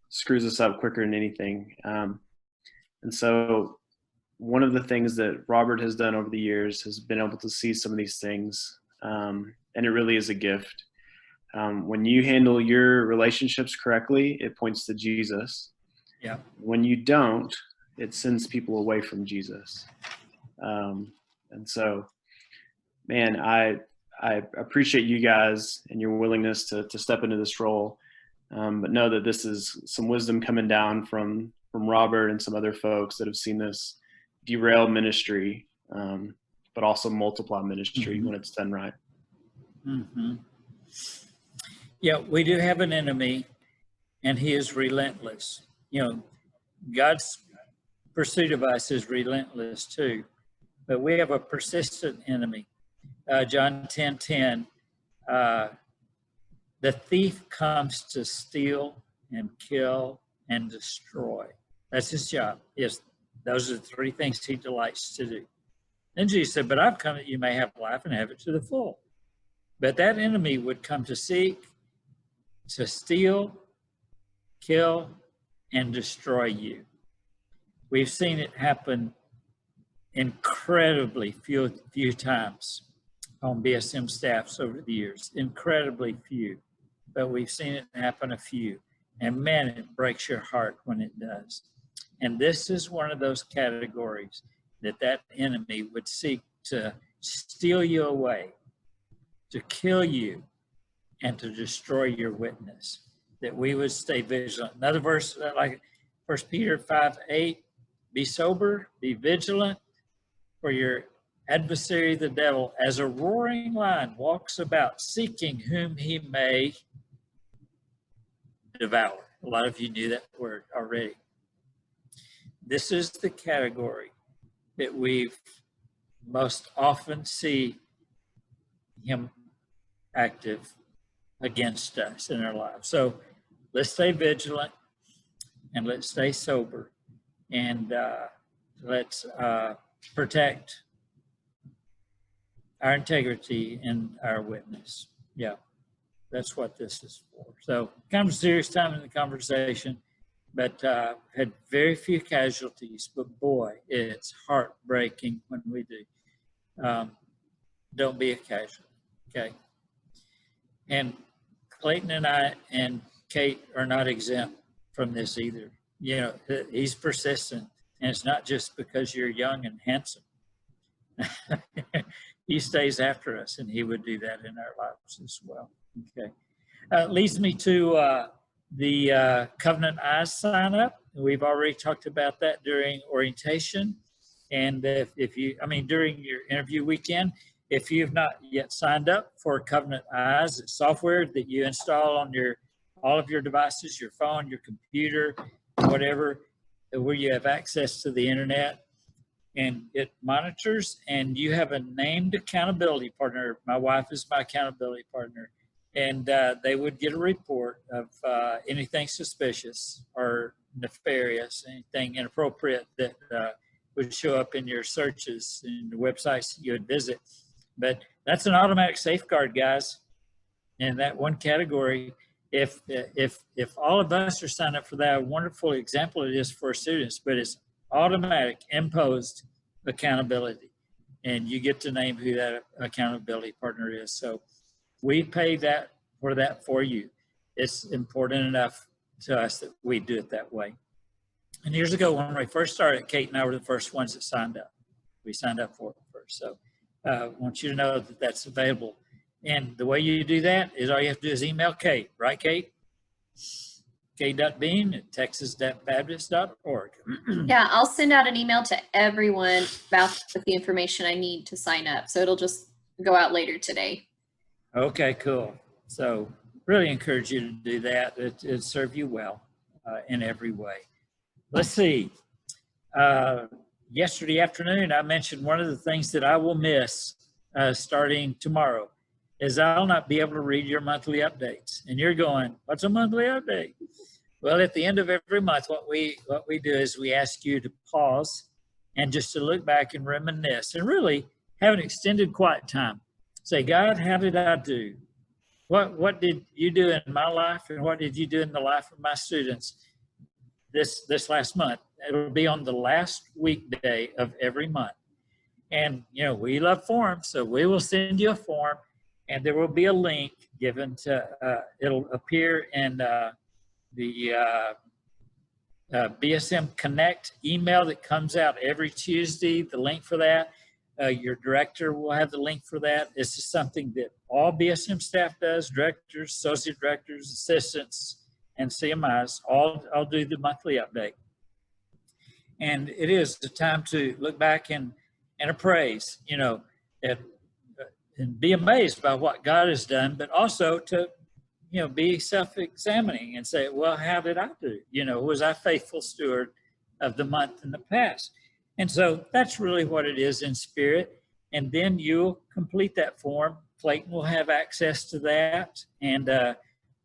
E: screws us up quicker than anything. And so one of the things that Robert has done over the years has been able to see some of these things, and it really is a gift. When you handle your relationships correctly, it points to Jesus.
A: Yeah.
E: When you don't, it sends people away from Jesus. And so, man, I appreciate you guys and your willingness to step into this role. But know that this is some wisdom coming down from Robert and some other folks that have seen this derail ministry, but also multiply ministry when it's done right.
A: Mm-hmm. Yeah, we do have an enemy, and he is relentless. You know, God's pursuit of us is relentless too, but we have a persistent enemy. John 10:10, the thief comes to steal and kill and destroy. That's his job. Yes, those are the three things he delights to do. Then Jesus said, but I've come that you may have life and have it to the full. But that enemy would come to seek, to steal, kill, and destroy you. We've seen it happen incredibly few times on BSM staffs over the years, incredibly few, but we've seen it happen a few. And man, it breaks your heart when it does. And this is one of those categories that enemy would seek to steal you away, to kill you, and to destroy your witness, that we would stay vigilant. Another verse like 1 Peter 5:8, be sober, be vigilant, for your adversary, the devil, as a roaring lion, walks about seeking whom he may devour. A lot of you knew that word already. This is the category that we most often see him active against us in our lives. So let's stay vigilant and let's stay sober, and let's protect our integrity and our witness. Yeah, that's what this is for. So kind of a serious time in the conversation, but had very few casualties, but boy, it's heartbreaking when we do. Don't be a casualty, okay? And Clayton and I and Kate are not exempt from this either. You know, he's persistent, and it's not just because you're young and handsome. He stays after us, and he would do that in our lives as well. Okay. Leads me to the Covenant Eyes sign up. We've already talked about that during orientation. And if you, during your interview weekend, if you've not yet signed up for Covenant Eyes, it's software that you install on all of your devices, your phone, your computer, whatever, where you have access to the internet, and it monitors, and you have a named accountability partner. My wife is my accountability partner, and they would get a report of anything suspicious or nefarious, anything inappropriate that would show up in your searches in the websites you would visit. But that's an automatic safeguard, guys. In that one category, if all of us are signed up for that, a wonderful example it is for students, but it's automatic, imposed accountability. And you get to name who that accountability partner is. So we pay for that for you. It's important enough to us that we do it that way. And years ago, when we first started, Kate and I were the first ones that signed up. We signed up for it first. So I want you to know that that's available. And the way you do that is all you have to do is email Kate, right, Kate? Kate.bean@texas-baptist.org.
C: Yeah, I'll send out an email to everyone with the information I need to sign up. So it'll just go out later today.
A: Okay, cool. So really encourage you to do that. It'll serve you well in every way. Let's see. Yesterday afternoon, I mentioned one of the things that I will miss starting tomorrow is I'll not be able to read your monthly updates. And you're going, what's a monthly update? Well, at the end of every month, what we do is we ask you to pause and just to look back and reminisce and really have an extended quiet time. Say, God, how did I do? What did you do in my life, and what did you do in the life of my students this last month? It'll be on the last weekday of every month. And, you know, we love forms, so we will send you a form, and there will be a link given to, it'll appear in the BSM Connect email that comes out every Tuesday, the link for that. Your director will have the link for that. This is something that all BSM staff does, directors, associate directors, assistants, and CMIs, all do the monthly update. And it is the time to look back and appraise, and be amazed by what God has done, but also to, be self-examining and say, well, how did I do? Was I faithful steward of the month in the past? And so that's really what it is in spirit. And then you'll complete that form. Clayton will have access to that. And,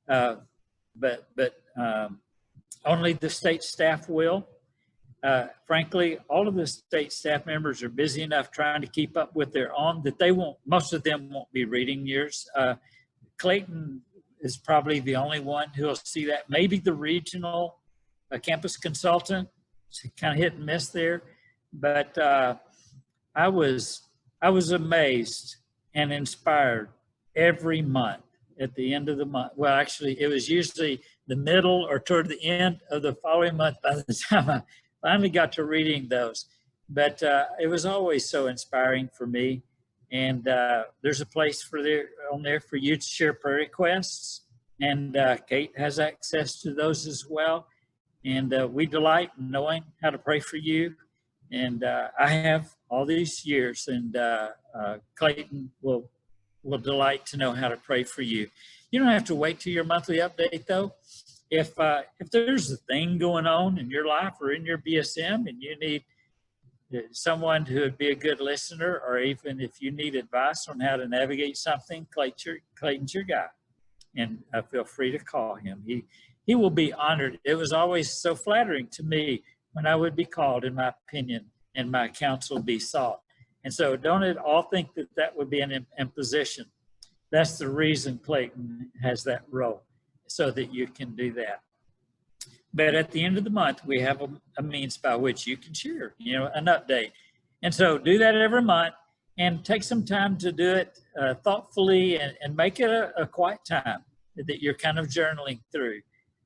A: but only the state staff will. Frankly, all of the state staff members are busy enough trying to keep up with their own that most of them won't be reading yours. Clayton is probably the only one who will see that. Maybe the regional campus consultant, it's kind of hit and miss there. But I was amazed and inspired every month at the end of the month. Well, actually, it was usually the middle or toward the end of the following month by the time I finally got to reading those. But it was always so inspiring for me. And there's a place on there for you to share prayer requests. And Kate has access to those as well. And we delight in knowing how to pray for you. And I have all these years, and Clayton will delight to know how to pray for you. You don't have to wait till your monthly update, though. If there's a thing going on in your life or in your BSM and you need someone who would be a good listener, or even if you need advice on how to navigate something, Clayton's your guy. And feel free to call him. He will be honored. It was always so flattering to me when I would be called, in my opinion, and my counsel be sought. And so don't at all think that would be an imposition. That's the reason Clayton has that role, so that you can do that. But at the end of the month, we have a means by which you can share, an update. And so do that every month and take some time to do it thoughtfully and make it a quiet time that you're kind of journaling through.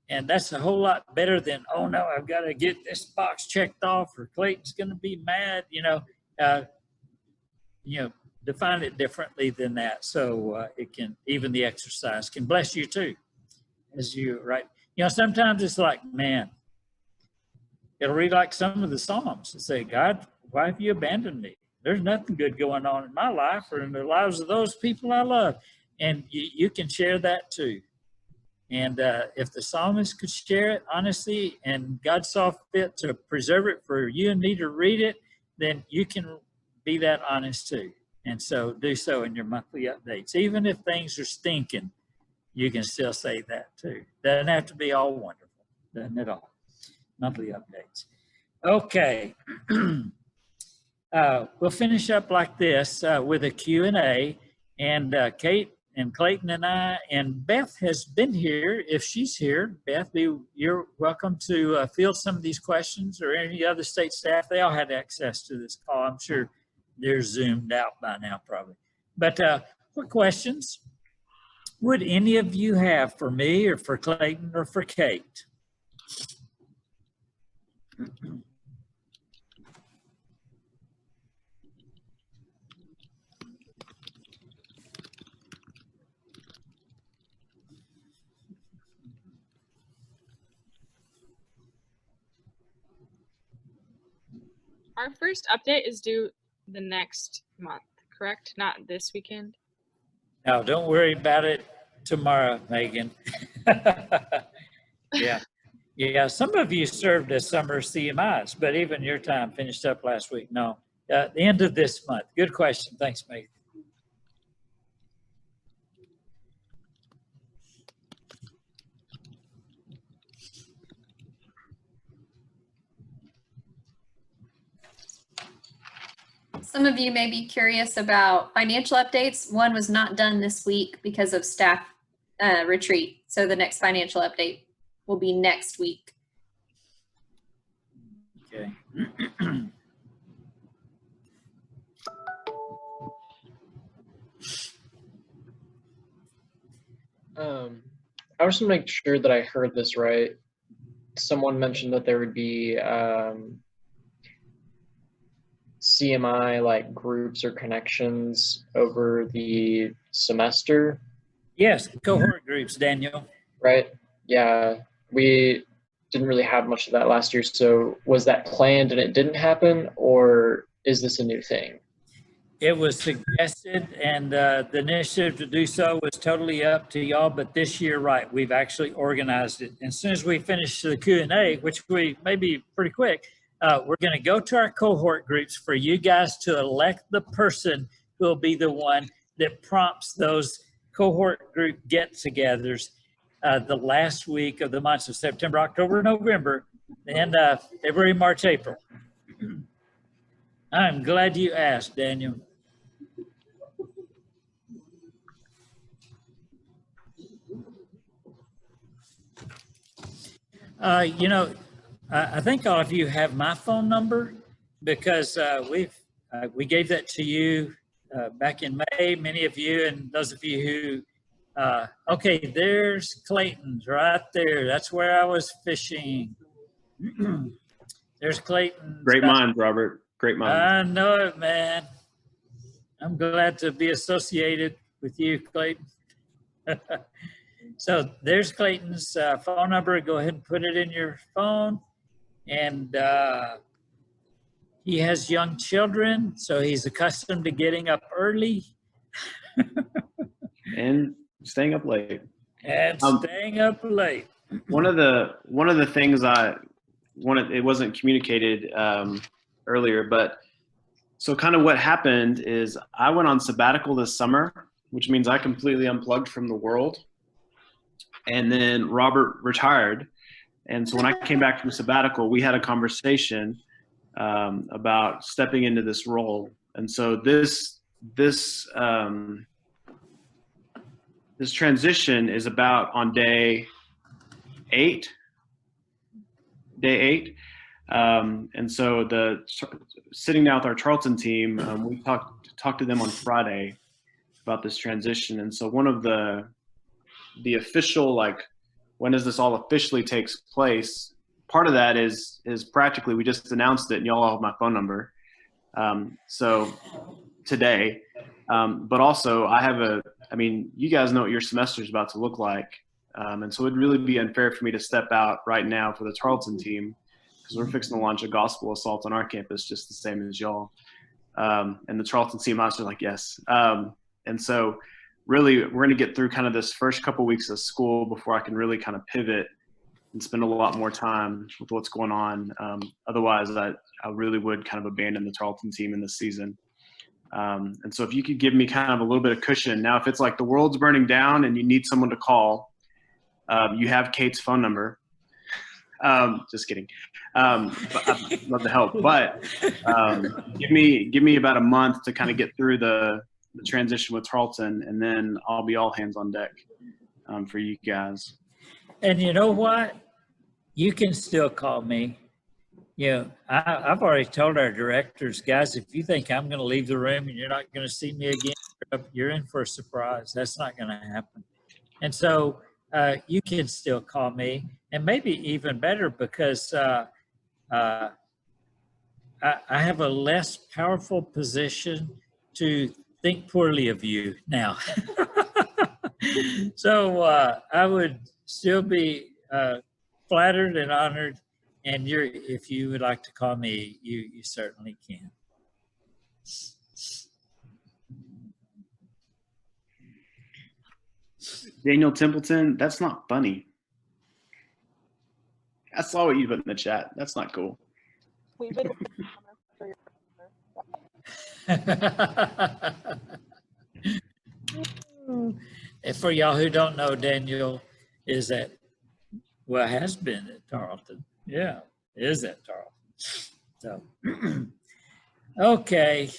A: And that's a whole lot better than, oh no, I've got to get this box checked off or Clayton's going to be mad, define it differently than that. So it can, even the exercise can bless you too, as you write. Sometimes it's like, man, it'll read like some of the Psalms and say, God, why have you abandoned me? There's nothing good going on in my life or in the lives of those people I love. And you can share that too. And if the psalmist could share it honestly and God saw fit to preserve it for you and me to read it, then you can be that honest too. And so do so in your monthly updates. Even if things are stinking, you can still say that too. Doesn't have to be all wonderful, doesn't at all. Monthly updates. Okay. We'll finish up like this with a Q&A. And Kate and Clayton and I, and Beth has been here. If she's here, Beth, you're welcome to field some of these questions, or any other state staff. They all had access to this call. I'm sure they're zoomed out by now probably. But what questions would any of you have for me or for Clayton or for Kate?
F: Our first update is due the next month, correct? Not this weekend?
A: No, don't worry about it tomorrow, Megan. Yeah, some of you served as summer CMIs, but even your time finished up last week. No, the end of this month. Good question. Thanks, Megan.
C: Some of you may be curious about financial updates. One was not done this week because of staff retreat. So the next financial update will be next week.
A: Okay.
D: I just want to make sure that I heard this right.
G: someone mentioned that there would be CMI like groups or connections over the semester,
A: Yes, cohort groups, Daniel.
G: right? Yeah, we didn't really have much of that last year. So was that planned and it didn't happen, or is this a new thing?
A: It was suggested, and the initiative to do so was totally up to y'all. But this year, right, we've actually organized it. And as soon as we finish the Q&A, which we may be pretty quick, we're going to go to our cohort groups for you guys to elect the person who will be the one that prompts those cohort group get-togethers the last week of the months of September, October, November, and February, March, April. I'm glad you asked, Daniel. You know, I think all of you have my phone number because we gave that to you back in May. Many of you, and those of you who, okay, there's Clayton's right there. That's where I was fishing. There's Clayton.
E: Great minds, Robert. Great minds.
A: I know it, man. I'm glad to be associated with you, Clayton. So there's Clayton's phone number. Go ahead and put it in your phone. And he has young children, so he's accustomed to getting up early.
E: And staying up late.
A: And staying up late.
E: One of the things it wasn't communicated earlier, but so kind of what happened is I went on sabbatical this summer, which means I completely unplugged from the world. And then Robert retired. And so when I came back from sabbatical, we had a conversation about stepping into this role. And so this transition is about on day 8. And so sitting down with our Charlton team, we talked to them on Friday about this transition. And so one of the official, like, when does this all officially takes place, part of that is practically we just announced it and y'all have my phone number. So today, but also you guys know what your semester is about to look like. And so it'd really be unfair for me to step out right now for the Charlton team because we're fixing to launch a gospel assault on our campus just the same as y'all. And the Charlton team master like, yes. And so really we're going to get through kind of this first couple weeks of school before I can really kind of pivot and spend a lot more time with what's going on. Otherwise, I really would kind of abandon the Charlton team in this season. And so if you could give me kind of a little bit of cushion. Now, if it's like the world's burning down and you need someone to call, you have Kate's phone number. Just kidding. But I'd love to help. But give me about a month to kind of get through the transition with Charlton, and then I'll be all hands on deck for you guys.
A: And you know what? You can still call me. You know, I've already told our directors, guys, if you think I'm going to leave the room and you're not going to see me again, you're in for a surprise. That's not going to happen. And so you can still call me, and maybe even better because I have a less powerful position to think poorly of you now. So I would still be flattered and honored. And if you would like to call me, you certainly can.
E: Daniel Templeton, that's not funny. I saw what you put in the chat. That's not cool.
F: We've been
A: And for y'all who don't know, Daniel has been at Tarleton. Yeah, is at Tarleton. So, okay,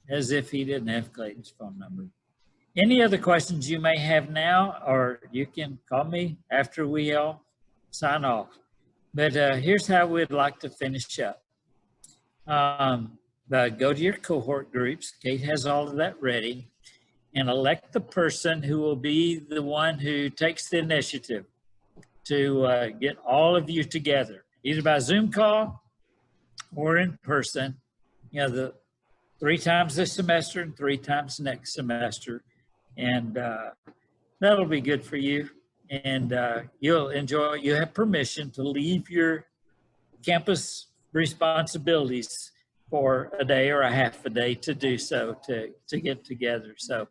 A: as if he didn't have Clayton's phone number. Any other questions you may have now, or you can call me after we all sign off. But here's how we'd like to finish up. Go to your cohort groups. Kate has all of that ready. And elect the person who will be the one who takes the initiative to get all of you together, either by Zoom call or in person, you know, the 3 times this semester and 3 times next semester. And that'll be good for you. And you'll enjoy it. You have permission to leave your campus responsibilities for a day or a half a day to do so, to get together. So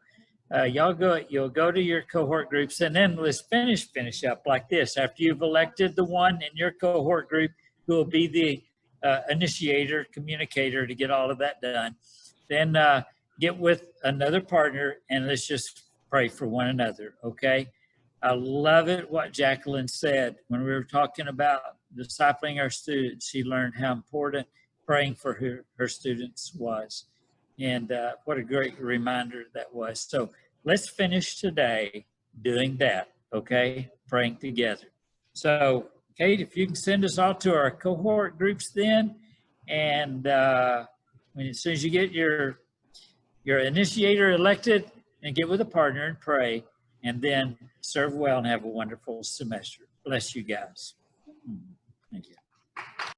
A: you'll go to your cohort groups, and then let's finish up like this. After you've elected the one in your cohort group who will be the initiator, communicator to get all of that done, then get with another partner and let's just pray for one another, okay? I love it what Jacqueline said when we were talking about discipling our students. She learned how important praying for her students was. And what a great reminder that was. So let's finish today doing that, okay? Praying together. So Kate, if you can send us all to our cohort groups then, and as soon as you get your initiator elected, and get with a partner and pray, and then serve well and have a wonderful semester. Bless you guys. Thank you.